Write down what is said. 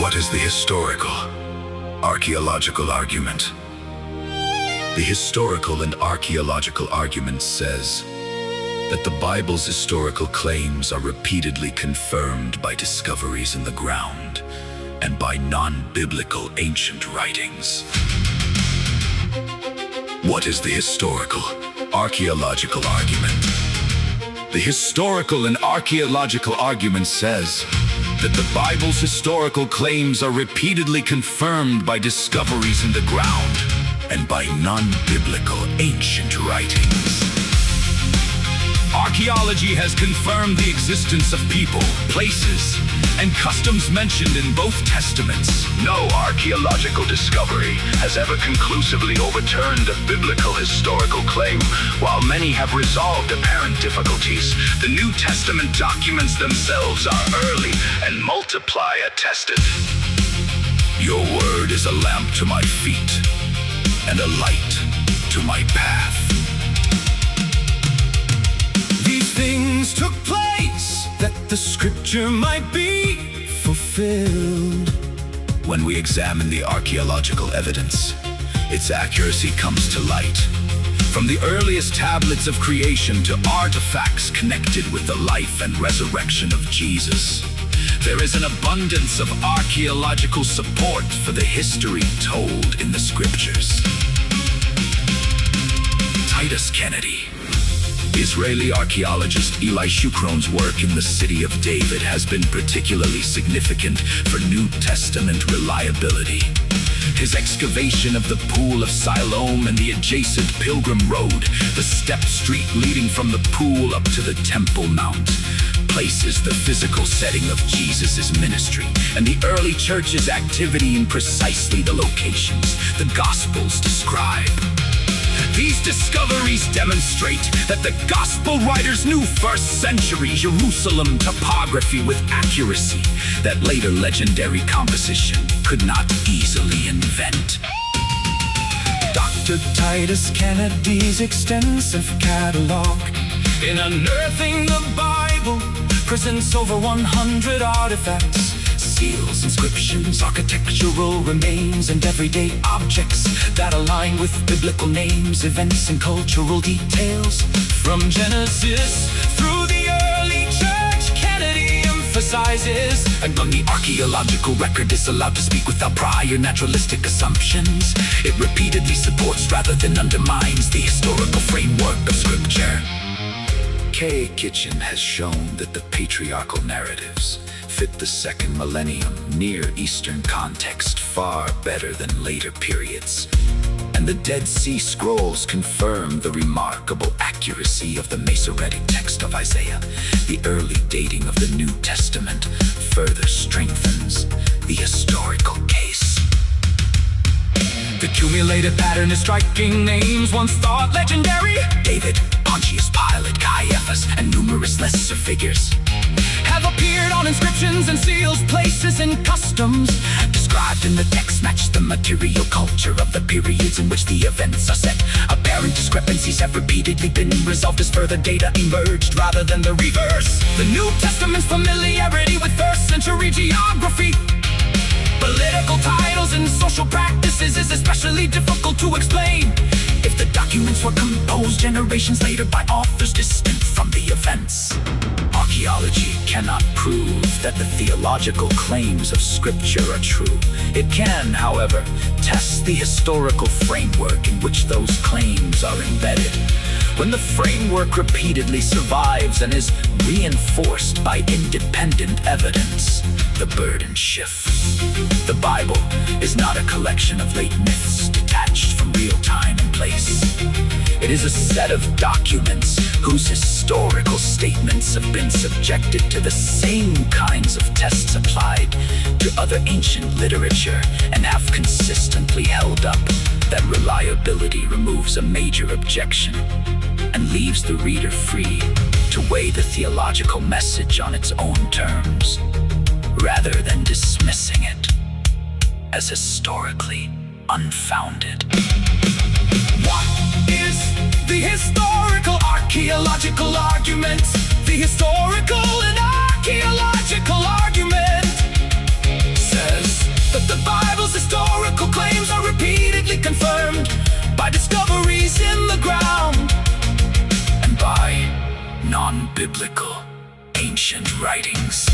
What is the historical, archaeological argument? The historical and archaeological argument says that the Bible's historical claims are repeatedly confirmed by discoveries in the ground and by non-biblical ancient writings. What is the historical, archaeological argument? The historical and archaeological argument says that the Bible's historical claims are repeatedly confirmed by discoveries in the ground and by non-biblical ancient writings. Archaeology has confirmed the existence of people, places, and customs mentioned in both testaments. No archaeological discovery has ever conclusively overturned a biblical historical claim. While many have resolved apparent difficulties, the New Testament documents themselves are early and multiply attested. Your word is a lamp to my feet and a light to my path. These things took place that the scripture might be fulfilled. When we examine the archaeological evidence, its accuracy comes to light. From the earliest tablets of creation to artifacts connected with the life and resurrection of Jesus, there is an abundance of archaeological support for the history told in the scriptures. Titus Kennedy. Israeli archaeologist Eli Shukron's work in the city of David has been particularly significant for New Testament reliability. His excavation of the Pool of Siloam and the adjacent Pilgrim Road, the step street leading from the pool up to the Temple Mount, places the physical setting of Jesus' ministry and the early church's activity in precisely the locations the Gospels describe. These discoveries demonstrate that the Gospel writers knew first-century Jerusalem topography with accuracy that later legendary composition could not easily invent. Dr. Titus Kennedy's extensive catalog in unearthing the Bible presents over 100 artifacts, seals, inscriptions, architectural remains, and everyday objects that align with biblical names, events, and cultural details. From Genesis through the early church, Kennedy emphasizes, and on the archaeological record is allowed to speak without prior naturalistic assumptions. It repeatedly supports rather than undermines the historical framework of Scripture. K. Kitchen has shown that the patriarchal narratives fit the second millennium Near Eastern context far better than later periods. And the Dead Sea Scrolls confirm the remarkable accuracy of the Masoretic text of Isaiah. The early dating of the New Testament further strengthens the historical case. The accumulated pattern is striking. Names once thought legendary: David, Pontius Pilate, Caiaphas, and numerous lesser figures have appeared on inscriptions and seals. Places and customs described in the text match the material culture of the periods in which the events are set. Apparent discrepancies have repeatedly been resolved as further data emerged rather than the reverse. The New Testament's familiarity with first-century geography, political titles, and social practices is especially difficult to explain if the documents were composed generations later by authors distant from the events. Archaeology cannot prove that the theological claims of Scripture are true. It can, however, test the historical framework in which those claims are embedded. When the framework repeatedly survives and is reinforced by independent evidence, the burden shifts. The Bible is not a collection of late myths detached from real time and place. It is a set of documents whose historical statements have been subjected to the same kinds of tests applied to other ancient literature and have consistently held up. That reliability removes a major objection and leaves the reader free to weigh the theological message on its own terms, rather than dismissing it as historically unfounded. What is the historical archaeological argument? The historical and archaeological argument says biblical, ancient writings.